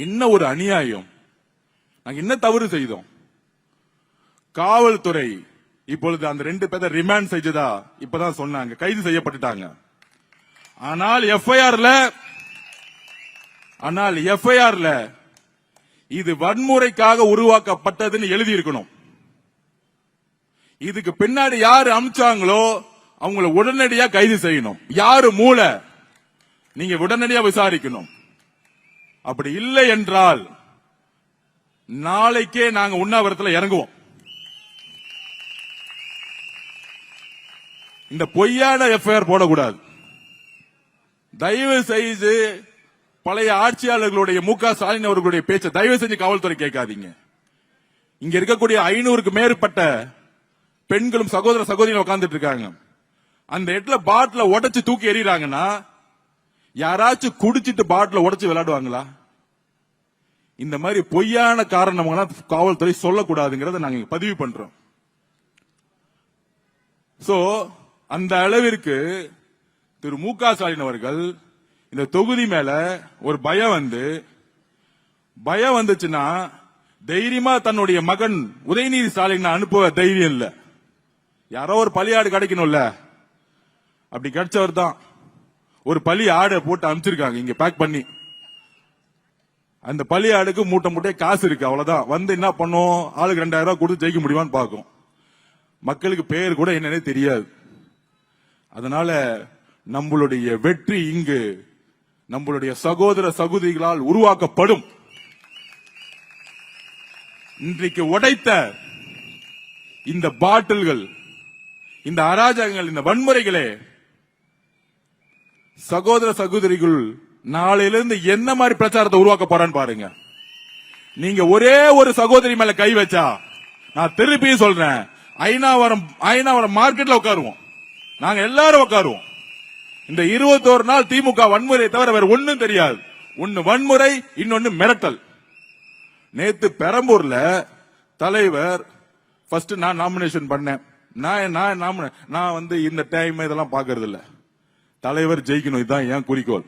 என்ன ஒரு அநியாயம்! நாங்க என்ன தவறு செய்தோம்? காவல்துறை இப்பொழுது அந்த 2 பேரை ரிமாண்ட் செய்ததா இப்பதான் சொன்னாங்க, கைது செய்யப்பட்டுட்டாங்க. ஆனால் எஃப்ஐஆர்ல இது வன்முறைக்காக உருவாக்கப்பட்டதுன்னு எழுதி இருக்கணும். இதுக்கு பின்னாடி யாரு அமிச்சாங்களோ அவங்களை உடனடியா கைது செய்யணும். யாரு மூளை நீங்க உடனடியா விசாரிக்கணும். அப்படி இல்லை என்றால் நாளைக்கே நாங்க உண்ணாவிரத்தில் இறங்குவோம். இந்த பொய்யான எஃப்ஐஆர் போடக்கூடாது. தயவு செய்து பழைய ஆட்சியாளர்களுடைய மு.க. ஸ்டாலின் அவர்களுடைய பேச்சை தயவு செஞ்சு காவல்துறை கேட்காதீங்க. இங்க இருக்கக்கூடிய 500க்கு மேற்பட்ட பெண்களும் சகோதர சகோதரிகள் உட்கார்ந்துட்டு இருக்காங்க. அந்த இடத்துல பாட்டில உடைச்சு தூக்கி எறிறாங்கன்னா யாராச்சும் குடிச்சிட்டு பாட்டில உடைச்சு விளையாடுவாங்களா? இந்த மாதிரி பொய்யான காரணம் காவல்துறை சொல்லக்கூடாதுங்கிறத நாங்க பதிவு பண்றோம். சோ அந்த அளவிற்கு திரு மு.க. ஸ்டாலின் அவர்கள் இந்த தொகுதி மேல ஒரு பயம் வந்துச்சுன்னா தைரியமா தன்னுடைய மகன் உதயநிதி ஸ்டாலின் அனுப்ப தைரியம் இல்ல. யாரோ ஒரு பலியாடு கிடைக்கணும்ல, அப்படி கிடைச்சவர் தான் ஒரு பலி ஆடை போட்டு அனுப்பிச்சிருக்காங்க இங்க பேக் பண்ணி. அந்த பலி ஆடுக்கு மூட்டை காசு இருக்கு, அவ்வளவுதான். வந்து என்ன பண்ணும், ஆளுக்கு 2000 ரூபாய் கொடுத்து ஜெயிக்க முடியுமான்னு பாக்கும். மக்களுக்கு பேர் கூட என்னன்னே தெரியாது. அதனால நம்மளுடைய வெற்றி இங்கு நம்மளுடைய சகோதர சகோதரிகளால் உருவாக்கப்படும். இன்றைக்கு உடைத்த இந்த பாட்டில்கள், இந்த அராஜகங்கள், இந்த வன்முறைகளே சகோதர சகோதரிகள் நாளையிலிருந்து என்ன மாதிரி பிரச்சாரத்தை உருவாக்க போறான்னு பாருங்க. நீங்க ஒரே ஒரு சகோதரி மேல கை வச்சா, நான் திருப்பியும் சொல்றேன், ஐநாவரம் மார்க்கெட்ல உட்காருவோம், நாங்க எல்லாரும் உட்காருவோம். இந்த 21 நாள் திமுக வன்முறை தவிர வேற ஒண்ணும் தெரியாது. ஒன்னு வன்முறை, இன்னொன்னு மிரட்டல். நேத்து பெரம்பூர்ல தலைவர் ஃபர்ஸ்ட் நான் நாமினேஷன் பண்ணேன். நான் இந்த டைம் இதெல்லாம் பாக்குறது இல்ல. தலைவர் ஜெயிக்கணும், இதுதான் என் குறிக்கோள்.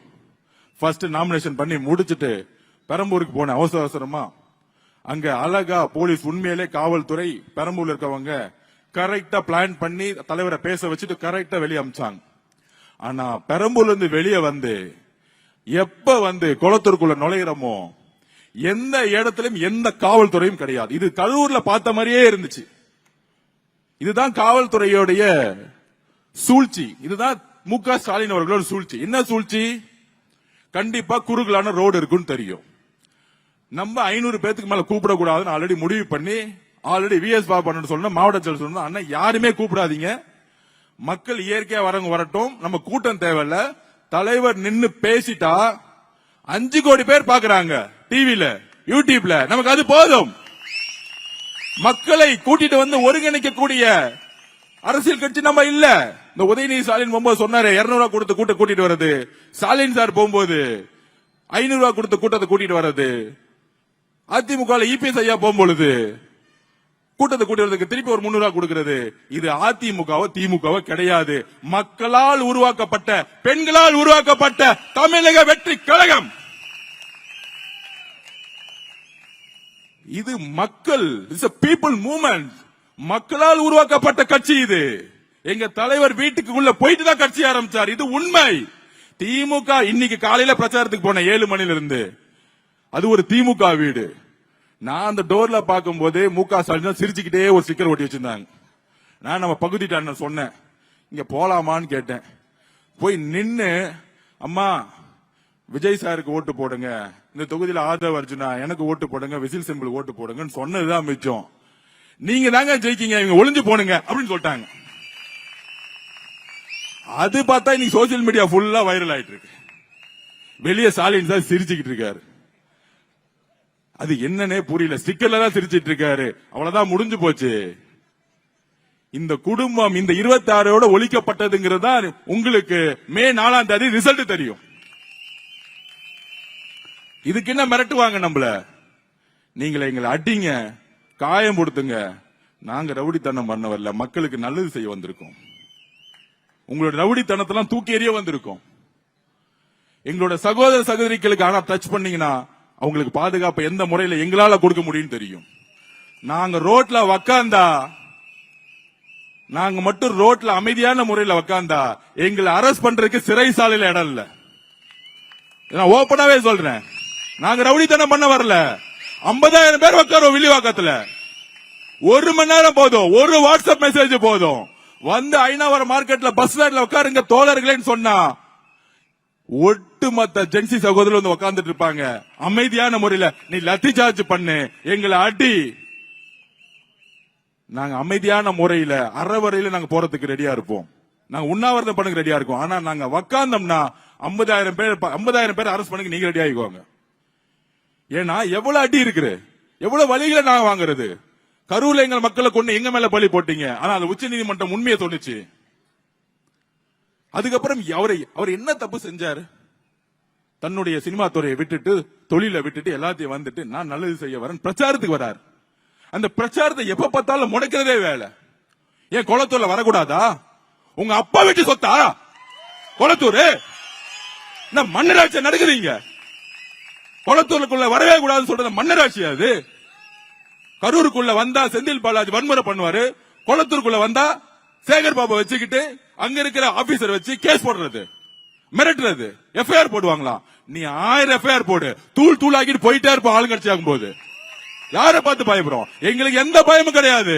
ஃபர்ஸ்ட் நாமினேஷன் பண்ணி முடிச்சிட்டு பெரம்பூருக்கு போன அவசரமா அங்க அழகா போலீஸ், உண்மையிலே காவல்துறை பெரம்பூர்ல இருக்கவங்க கரெக்டா பிளான் பண்ணி தலைவரை பேச வச்சுட்டு கரெக்டா வெளியே அமிச்சாங்க. ஆனா பெரம்பூர்ல இருந்து வெளியே எப்ப குளத்தூருக்குள்ள நுழையிறமோ எந்த இடத்திலும் எந்த காவல்துறையும் கிடையாது. இது கரூர்ல பார்த்த மாதிரியே இருந்துச்சு. இதுதான் காவல்துறையோடைய சூழ்ச்சி. இதுதான் மு.க. ஸ்டாலின் அவர்களோட சூழ்ச்சி. என்ன சூழ்ச்சி? கண்டிப்பா குறுகலான ரோடு இருக்குன்னு தெரியும். நம்ம 500 பேத்துக்கு மேல கூப்பிடக்கூடாதுன்னு ஆல்ரெடி முடிவு பண்ணி ஆல்ரெடி விஎஸ் பாபு சொன்ன மாவட்ட செயலர் சொன்ன அண்ணா யாருமே கூப்பிடாதீங்க, மக்கள் இயற்கையா வரட்டும், நம்ம கூட்டம் தேவையில்ல. தலைவர் நின்னு பேசிட்டா 5 கோடி பேர் பாக்குறாங்க டிவில, யூடியூப்ல, நமக்கு அது போதும். மக்களை கூட்டிட்டு ஒருங்கிணைக்கக்கூடிய அரசியல் கட்சி நம்ம இல்ல. இந்த உதயநிதி ஸ்டாலின் போகும்போது சொன்னாரு 200 ரூபாய் கொடுத்து கூட்டிட்டு வர்றது, ஸ்டாலின் சார் போகும்போது 500 ரூபாய் கொடுத்து கூட்டத்தை கூட்டிட்டு வர்றது, அதிமுக இபிஎஸ் ஐயா போகும்பொழுது கூட்டத்தை கூட்டுறதுக்கு திருப்பி ஒரு 300 ரூபாய் கொடுக்கிறது. இது அதிமுகவோ திமுகவோ கிடையாது. மக்களால் உருவாக்கப்பட்ட, பெண்களால் உருவாக்கப்பட்ட தமிழக வெற்றி கழகம். இது மக்கள், இட்ஸ் a people movement. மக்களால் உருவாக்கப்பட்ட கட்சி இது. எங்க தலைவர் வீட்டுக்குள்ள போயிட்டு தான் கட்சி ஆரம்பிச்சார். இது உண்மை. திமுக இன்னைக்கு காலையில பிரச்சாரத்துக்கு போன 7 மணில இருந்து, அது ஒரு திமுக வீடு. நான் அந்த டோர்ல பார்க்கும் போது மு.க. ஸ்டாலின் சிரிச்சுக்கிட்டே ஒரு ஸ்டிக்கர் ஒட்டி வச்சிருந்தாங்க. நான் நம்ம பகுதிட்ட சொன்னேன், இங்க போலாமான்னு கேட்டேன். போய் நின்னு, அம்மா விஜய் சாருக்கு ஓட்டு போடுங்க, இந்த தொகுதியில் ஆதரவு அர்ஜுனா எனக்கு ஓட்டு போடுங்க, விசில் சிம்பிள் ஓட்டு போடுங்கன்னு சொன்னதுதான் மிச்சம். நீங்க தாங்க ஜெயிக்கீங்க, இவங்க ஒளிஞ்சு போனுங்க அப்படின்னு சொல்லிட்டாங்க. அது பார்த்தா இன்னைக்கு சோசியல் மீடியா ஃபுல்லா வைரல் ஆயிட்டு இருக்கு. வெளியே ஸ்டாலின் சார் சிரிச்சுக்கிட்டு இருக்காரு. அது என்னன்னே புரியல. ஸ்டிக்கர்ல தான் சிரிச்சிட்டு இருக்காரு. அவ்வளவுதான், முடிஞ்சு போச்சு. இந்த குடும்பம் இந்த 26 ஒழிக்கப்பட்டதுங்கிறது தான் உங்களுக்கு மே 4ஆம் தேதி ரிசல்ட் தெரியும். இதுக்கு என்ன மிரட்டுவாங்க நம்மள? நீங்களே எங்களை அடிங்க, காயம் கொடுத்துங்க. நாங்க ரவுடித்தனம் பண்ண வரல, மக்களுக்கு நல்லது செய்ய வந்திருக்கோம். உங்களோட ரவுடித்தனத்தெல்லாம் தூக்கி எறிய வந்திருக்கோம். எங்களோட சகோதர சகோதரிகளுக்கு ஆனா டச் பண்ணீங்கன்னா அவங்களுக்கு பாதுகாப்பு எந்த முறையில எங்களால கொடுக்க முடியும் தெரியும். நாங்க ரோட்ல உக்காந்தா, நாங்க மட்டும் ரோட்ல அமைதியான முறையில உக்காந்தா எங்களை அரெஸ்ட் பண்றதுக்கு சிறைசாலையில இடம் இல்ல. நான் ஓபனாவே சொல்றேன். நாங்க ரவுடித்தனம் பண்ண வரல. 50,000 பேர் உட்காரோம் வில்லிவாக்கத்துல. 1 மணி நேரம் போதும், ஒரு வாட்ஸ்அப் மெசேஜ் போதும். வந்து ஐநாவரம் மார்க்கெட்ல பஸ் ஸ்டாண்ட்ல உட்காருங்க தோழர்களேன்னு சொன்னா ஒட்டுமொத்த ஜென்சி சகோதரர் வந்து உட்கார்ந்துட்டு இருப்பாங்க. அமைதியான முறையில நீ லத்தி சார்ஜ் பண்ணு, எங்களை அடி. நாங்க அமைதியான முறையில அறவரையில நாங்க போறதுக்கு ரெடியா இருப்போம். நாங்க உண்ணாவிரதம் பண்ணுங்க ரெடியா இருக்கோம். ஆனா நாங்க உக்காந்தோம்னா 50,000 பேர் அரெஸ்ட் பண்ணுங்க, நீங்க ரெடி ஆகிக்கோங்க. ஏன்னா எவ்வளவு அடி இருக்கு, எவ்வளவு வழிகளை நாங்க வாங்குறது. கரூர்ல எங்கள் மக்களை கொண்டு எங்க மேல பழி போட்டீங்க. ஆனா அது உச்ச நீதிமன்றம் உண்மையை சொன்னுச்சு. அதுக்கப்புறம் அவர் என்ன தப்பு செஞ்சாரு? தன்னுடைய சினிமா துறையை விட்டுட்டு, தொழிலை விட்டுட்டு, எல்லாத்தையும் வந்துட்டு நான் நல்லது செய்ய வரேன் பிரச்சாரத்துக்கு வராரு. அந்த பிரச்சாரத்தை எப்ப பார்த்தாலும் முடக்கிறதே வேலை. ஏன் கொளத்தூர்ல வரக்கூடாதா? உங்க அப்பா வீட்டு சொத்தா கொளத்தூர்? மன்னராட்சி நடக்குதுங்க. கொளத்தூருக்குள்ள வரவே கூடாதுன்னு சொல்றது மன்னராட்சி. அது கரூருக்குள்ள வந்தா செந்தில் பாலாஜி வன்முறை பண்ணுவாரு. கொளத்தூருக்குள்ள வந்தா சேகர் பாபா வச்சுக்கிட்டு அங்க இருக்கிற ஆபீசர் வச்சு கேஸ் போடுறது, மிரட்டுறது, எஃப்ஐஆர் போடுவாங்களா? நீ 1000 எஃப்ஐஆர் போடு, தூள் தூள் ஆக்கிட்டு போயிட்டே இருப்போம். ஆளுங்கட்சி ஆகும் போது யாரை பார்த்து பயப்படுறோம்? எங்களுக்கு எந்த பயமும் கிடையாது.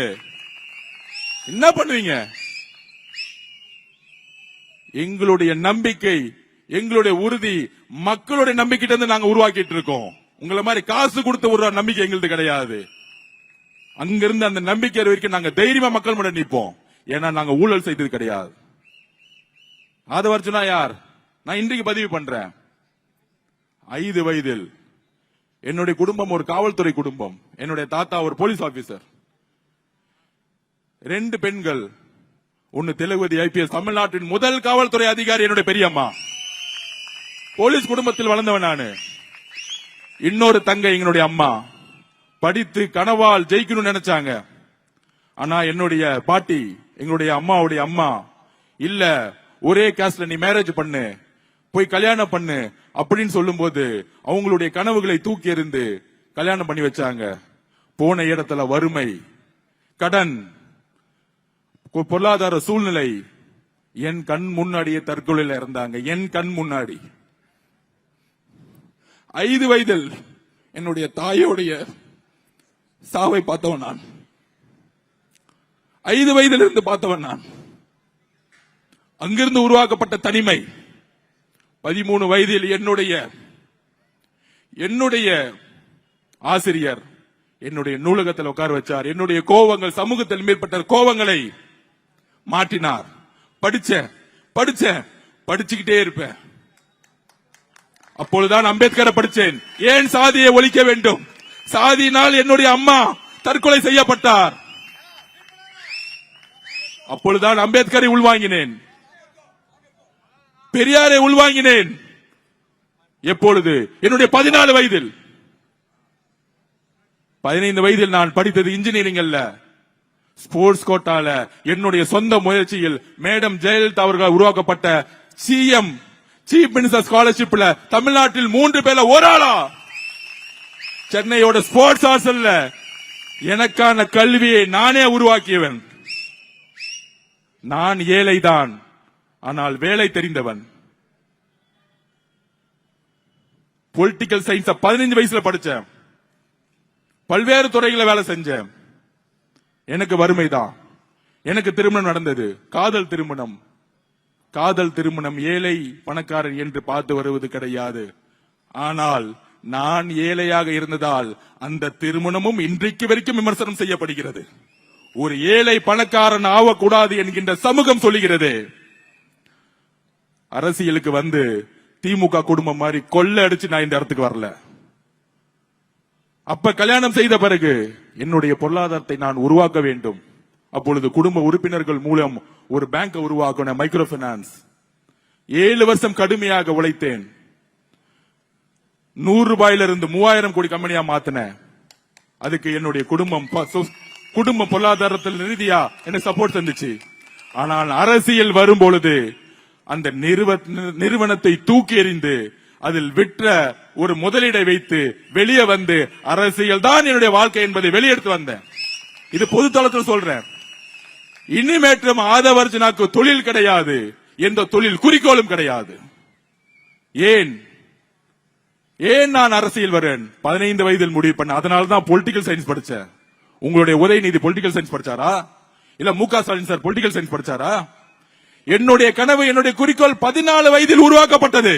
என்ன பண்ணுவீங்க? எங்களுடைய நம்பிக்கை, எங்களுடைய உறுதி மக்களுடைய நம்பிக்கிட்ட இருந்து நாங்க உருவாக்கிட்டு இருக்கோம். உங்களை மாதிரி காசு கொடுத்து ஒரு நம்பிக்கை எங்களுக்கு கிடையாது. அங்கிருந்து அந்த நம்பிக்கை வரைக்கும் நாங்க தைரியமா மக்கள் முன்னாடி நிற்போம். ஏன்னா நாங்க ஊழல் செய்தது கிடையாது. ஆதவர்ஜுனா யார்? நான் இன்றைக்கு பதிவு பண்றேன். 5 வயதில் என்னுடைய குடும்பம் ஒரு காவல்துறை குடும்பம். என்னுடைய தாத்தா ஒரு போலீஸ் ஆபீசர். 2 பெண்கள், ஒன்னு திலகவதி ஐபிஎஸ், தமிழ்நாட்டின் முதல் காவல்துறை அதிகாரி என்னுடைய பெரியம்மா. போலீஸ் குடும்பத்தில் வளர்ந்தவன் நானு. இன்னொரு தங்கை எங்களுடைய அம்மா. படித்து கனவால் ஜெயிக்கணும்னு நினைச்சாங்க. ஆனா என்னுடைய பாட்டி, எங்களுடைய அம்மாவுடைய அம்மா, இல்ல ஒரே காஸ்ட்ல நீ மேரேஜ் பண்ணு, போய் கல்யாணம் பண்ணு அப்படின்னு சொல்லும் போது அவங்களுடைய கனவுகளை தூக்கி எறிந்து கல்யாணம் பண்ணி வச்சாங்க. போன இடத்துல வறுமை, கடன், பொருளாதார சூழ்நிலை, என் கண் முன்னாடியே தற்கொலையில இருந்தாங்க. என் கண் முன்னாடி 5 வயதில் என்னுடைய தாயோடைய சாவை பார்த்தவன் நான். 5 வயதில் இருந்து பார்த்தவன் நான். அங்கிருந்து உருவாக்கப்பட்ட தனிமை. 13 வயதில் என்னுடைய ஆசிரியர் என்னுடைய நூலகத்தில் உட்கார வச்சார். என்னுடைய கோபங்கள், சமூகத்தில் மேற்பட்ட கோபங்களை மாற்றினார். படிச்சுக்கிட்டே இருப்பேன். அப்பொழுதுதான் அம்பேத்கரை படிச்சேன். ஏன் சாதியை ஒழிக்க வேண்டும்? சாதியினால் என்னுடைய அம்மா தற்கொலை செய்யப்பட்டார். அப்பொழுதுதான் அம்பேத்கரை உள்வாங்கினேன், பெரியாரை உள்வாங்கினேன். எப்பொழுது? என்னுடைய 14 வயதில். 15 வயதில் நான் படித்தது இன்ஜினியரிங் அல்ல, ஸ்போர்ட்ஸ் கோட்டால என்னுடைய சொந்த முயற்சியில் மேடம் ஜெயலலிதா அவர்கள் உருவாக்கப்பட்ட சிஎம் சீஃப் மினிஸ்டர் ஸ்காலர்ஷிப்ல தமிழ்நாட்டில் 3 பேர்ல ஒரு ஆளா சென்னையோட ஸ்போர்ட்ஸ் ஹாஸ்டல்ல எனக்கான கல்வியை நானே உருவாக்கியவன். நான் ஏழைதான், ஆனால் வேலை தெரிந்தவன். பொலிட்டிக்கல் சயின்ஸ் 15 வயசுல படிச்சேன். பல்வேறு துறைகளை வேலை செஞ்சேன். எனக்கு வறுமைதான். எனக்கு திருமணம் நடந்தது, காதல் திருமணம். காதல் திருமணம் ஏழை பணக்காரன் என்று பார்த்து வருவது கிடையாது. ஆனால் நான் ஏழையாக இருந்ததால் அந்த திருமணமும் இன்றைக்கு வரைக்கும் விமர்சனம் செய்யப்படுகிறது. ஒரு ஏழை பணக்காரன் ஆகக்கூடாது என்கின்ற சமூகம் சொல்லுகிறது. அரசியலுக்கு வந்து திமுக குடும்பம் மாதிரி கொள்ளை அடிச்சு நான் இந்த இடத்துக்கு வரல. அப்ப கல்யாணம் செய்த பிறகு என்னுடைய பொருளாதாரத்தை நான் உருவாக்க வேண்டும். அப்பொழுது குடும்ப உறுப்பினர்கள் மூலம் ஒரு பேங்க் உருவாக்கின, மைக்ரோ பைனான்ஸ். 7 வருஷம் கடுமையாக உழைத்தேன். 100 ரூபாயிலிருந்து 3000 கோடி கம்பெனியா மாத்தினேன். அதுக்கு என்னுடைய குடும்ப பொருளாதாரத்தில் ரீதியா எனக்கு சப்போர்ட் தந்துச்சு. ஆனால் அரசியல் வரும் பொழுது அந்த நிறுவனத்தை தூக்கி எறிந்து அதில் விற்ற ஒரு முதலீடை வைத்து வெளியே வந்து அரசியல் தான் என்னுடைய வாழ்க்கை என்பதை வெளியெடுத்து வந்தேன். இது பொதுத்தளத்தில் சொல்றேன். இனிமேற்றும் ஆதவர்ஜனாக்கு தொழில் கிடையாது, எந்த தொழில் குறிக்கோளும் கிடையாது. ஏன் நான் அரசியல் வரேன் 15 வயதில் முடிவு பண்ண. அதனால்தான் பொலிட்டிக்கல் சயின்ஸ் படிச்சேன். உங்களுடைய உதயநிதி பொலிட்டிக்கல் சயின்ஸ் படிச்சாரா? இல்ல மு க ஸ்டாலின் சார் பொலிட்டிக்கல் சயின்ஸ் படிச்சாரா? என்னுடைய கனவு, என்னுடைய குறிக்கோள் 14 வயதில் உருவாக்கப்பட்டது.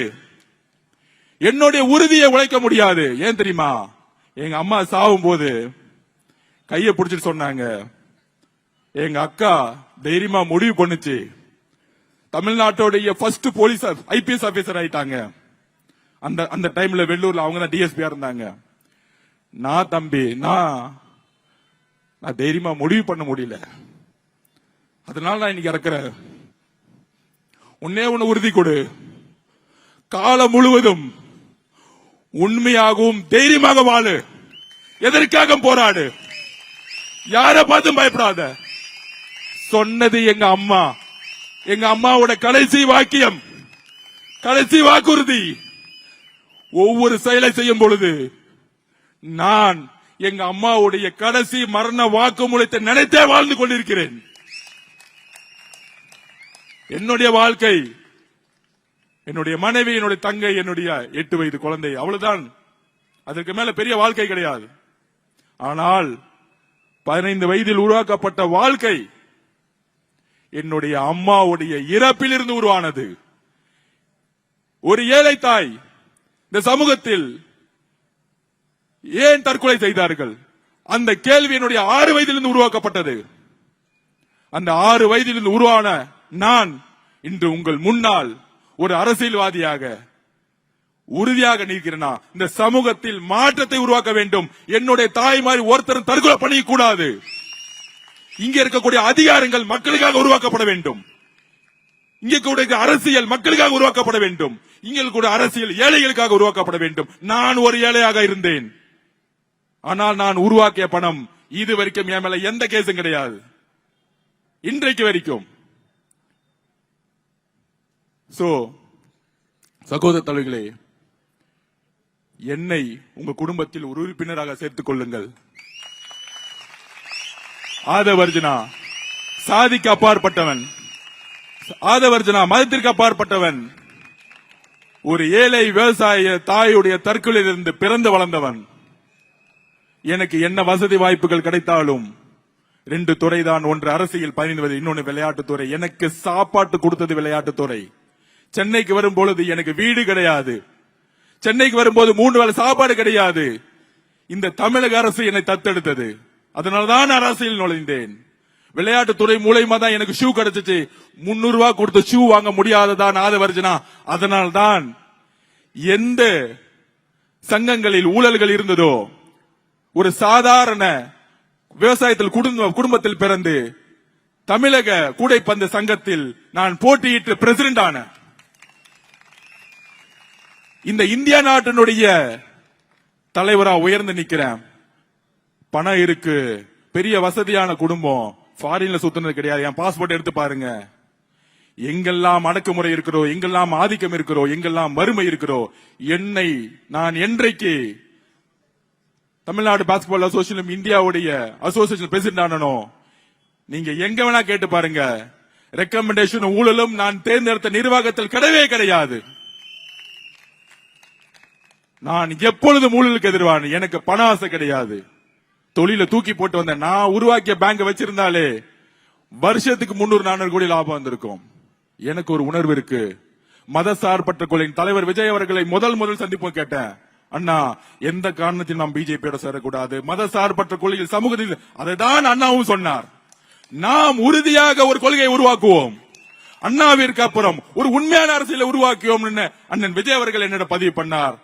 என்னுடைய உறுதியை உழைக்க முடியாது. ஏன் தெரியுமா? எங்க அம்மா சாவும் போது கையை பிடிச்சிட்டு சொன்னாங்க, எங்க அக்கா தைரியமா முடிவு பண்ணுச்சு, தமிழ்நாட்டோடைய ஃபர்ஸ்ட் போலீஸ் IPS ஆபீசர் ஆயிட்டாங்க. அந்த டைம்ல வெள்ளூர்ல அவங்க தான் DSP இருந்தாங்க. நான் தம்பி நான் தைரியமா முடிவு பண்ண முடியல, அதனால நான் இன்னைக்கு இறக்குறேன். ஒன்னே உறுதி கொடு, காலம் முழுவதும் உண்மையாகவும் தைரியமாக வாழு, எதற்காக போராடு, யார பார்த்தும் பயப்படாத. சொன்னது எங்க அம்மா, எங்க அம்மாவோட கடைசி வாக்கியம், கடைசி வாக்குறுதி. ஒவ்வொரு செயலை செய்யும் பொழுது நான் எங்க அம்மாவுடைய கடைசி மரண வாக்குமூலத்தை நினைத்தே வாழ்ந்து கொண்டிருக்கிறேன். என்னுடைய வாழ்க்கை, என்னுடைய மனைவி, என்னுடைய தங்கை, என்னுடைய 8 வயது குழந்தை, அவ்வளவுதான். அதற்கு மேல பெரிய வாழ்க்கை கிடையாது. ஆனால் 15 வயதில் உருவாக்கப்பட்ட வாழ்க்கை என்னுடைய அம்மாவுடைய இறப்பிலிருந்து உருவானது. ஒரு ஏழை தாய் இந்த சமூகத்தில் ஏன் தற்கொலை செய்தார்கள்? அந்த கேள்வி என்னுடைய 6 வயதிலிருந்து உருவாக்கப்பட்டது. அந்த 6 வயதிலிருந்து உருவான நான் இன்று உங்கள் முன்னால் ஒரு அரசியல்வாதியாக உறுதியாக நிற்கிறேனா? இந்த சமூகத்தில் மாற்றத்தை உருவாக்க வேண்டும். என்னுடைய தாய் மாதிரி ஒருத்தர் தற்கொலை பண்ணிக்க கூடாது. இங்க இருக்கக்கூடிய அதிகாரங்கள் மக்களுக்காக உருவாக்கப்பட வேண்டும். இங்க கூட அரசியல் மக்களுக்காக உருவாக்கப்பட வேண்டும். இங்க கூட அரசியல் ஏழைகளுக்காக உருவாக்கப்பட வேண்டும். நான் ஒரு ஏழையாக இருந்தேன், ஆனால் நான் உருவாக்கிய பணம் இது வரைக்கும் என் மேல எந்த கேஸும் கிடையாது, இன்றைக்கு வரைக்கும். சகோதர தலைவர்களே, என்னை உங்க குடும்பத்தில் ஒரு உறுப்பினராக சேர்த்துக் கொள்ளுங்கள். ஆதவர்ஜனா சாதிக்கு அப்பாற்பட்டவன், ஆதவர்ஜனா மதத்திற்கு அப்பாற்பட்டவன், ஒரு ஏழை விவசாய தாயுடைய தற்கொலையிலிருந்து பிறந்து வளர்ந்தவன். எனக்கு என்ன வசதி வாய்ப்புகள் கிடைத்தாலும் 2 துறைதான். ஒன்று அரசியல் பயணிவது, இன்னொன்று விளையாட்டுத்துறை. எனக்கு சாப்பாட்டு கொடுத்தது விளையாட்டுத்துறை. சென்னைக்கு வரும்பொழுது எனக்கு வீடு கிடையாது, சென்னைக்கு வரும்போது 3 வேளை சாப்பாடு கிடையாது. இந்த தமிழக அரசு என்னை தத்தெடுத்தது, அதனால்தான் அரசியல் நுழைந்தேன். விளையாட்டுத்துறை மூலமா தான் எனக்கு ஷூ கிடைச்சிச்சு. 300 ரூபாய் கொடுத்து ஷூ வாங்க முடியாததான் ஆதவர்ஜனா. அதனால்தான் எந்த சங்கங்களில் ஊழல்கள் இருந்ததோ, ஒரு சாதாரண விவசாயத்தில் குடும்பத்தில் பிறந்து தமிழக கூடைப்பந்து சங்கத்தில் நான் போட்டியிட்டு பிரசிடென்ட் ஆன. இந்த இந்தியா நாட்டினுடைய தலைவரா உயர்ந்து நிக்கிறேன். பணம் இருக்கு, பெரிய வசதியான குடும்பம், ஃபாரின்ல சுத்தினது கிடையாது. என் பாஸ்போர்ட் எடுத்து பாருங்க. எங்கெல்லாம் அடக்குமுறை இருக்கிறோ, எங்கெல்லாம் ஆதிக்கம் இருக்கிறோ, எங்கெல்லாம் வறுமை இருக்கிறோ, என்னை நான் என்றைக்கு தமிழ்நாடு பாஸ்கெட்பால் அசோசியேஷன் இந்தியாவுடைய அசோசியேஷன் பிரசிடென்ட் ஆனனோ, நீங்க எங்க வேணா கேட்டு பாருங்க, ரெக்கமெண்டேஷன் ஊழலும் நான் தேர்ந்தெடுத்த நிர்வாகத்தில் கிடையவே கிடையாது. நான் எப்பொழுதும் ஊழலுக்கு எதிர்வான. எனக்கு பண ஆசை கிடையாது. தொழில தூக்கி போட்டு வந்த நான் உருவாக்கிய பேங்க் வச்சிருந்தாலே வருஷத்துக்கு 300-400 கோடி லாபம் வந்திருக்கும். எனக்கு ஒரு உணர்வு இருக்கு. மத சார்பற்ற கொள்கையின் தலைவர் விஜய் அவர்களை முதல் சந்திப்பு கேட்டேன். அண்ணா, எந்த காரணத்தில் நாம் பிஜேபியோட சேரக்கூடாது, மத சார்பற்ற கொள்கையில் சமூகத்தில், அதைதான் அண்ணாவும் சொன்னார். நாம் உறுதியாக ஒரு கொள்கையை உருவாக்குவோம், அண்ணாவிற்கு அப்புறம் ஒரு உண்மையான அரசியலை உருவாக்குவோம். அண்ணன் விஜய் அவர்கள் என்னிடம் பதிவு பண்ணார்.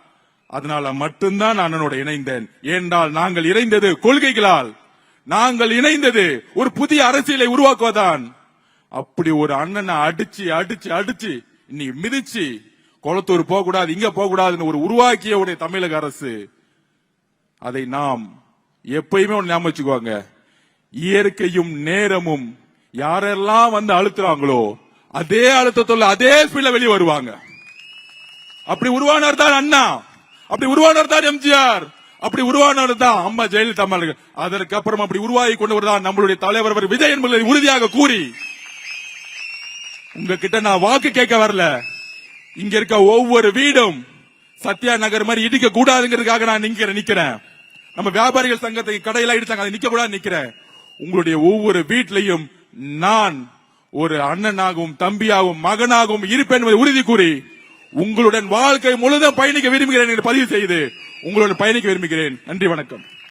அதனால மட்டும்தான் அண்ணனோட இணைந்தேன். ஏனென்றால் நாங்கள் இணைந்தது கொள்கைகளால், நாங்கள் இணைந்தது ஒரு புதிய அரசியலை உருவாக்குவதான். அப்படி ஒரு அண்ணனை அடிச்சு அடிச்சு அடிச்சு இன்னைக்கு மிதிச்சு கொளத்தூர் போக கூடாது, இங்க போக கூடாதுன்னு ஒரு உருவாக்கிய உடைய தமிழக அரசு. அதை நாம் எப்பயுமே ஒண்ணு ஞாபகம் வச்சுக்குவாங்க, இயற்கையும் நேரமும் யாரெல்லாம் வந்து அழுத்துறாங்களோ அதே அழுத்தத்தோட அதே ஸ்பீட்ல வெளியே வருவாங்க. அப்படி உருவானார் தான் அண்ணா, அப்படி உருவானார் தான் எம்ஜிஆர், அப்படி உருவானார் தான் அம்மா ஜெயலலிதா அம்மாள். அதற்கு அப்புறம் அப்படி உருவாகி கொண்டவர் நம்மளுடைய தலைவர் விஜய் என்பதை உறுதியாக கூறி, உங்ககிட்ட நான் வாக்கு கேட்க வரல. இங்க இருக்க ஒவ்வொரு வீடும் சத்யா நகர் மாதிரி இடிக்க கூடாதுங்கிறதுக்காக நான் நிக்கிறேன். நம்ம வியாபாரிகள் சங்கத்தை கடையில இடிச்சாங்க, அதை நிக்க கூடாது நிக்கிறேன். உங்களுடைய ஒவ்வொரு வீட்டிலையும் நான் ஒரு அண்ணனாகவும் தம்பியாகவும் மகனாகவும் இருப்பேன் என்பதை உறுதி கூறி, உங்களுடன் வாழ்க்கை முழுதும் பயணிக்க விரும்புகிறேன் என்று பதிவு செய்து உங்களுடன் பயணிக்க விரும்புகிறேன். நன்றி, வணக்கம்.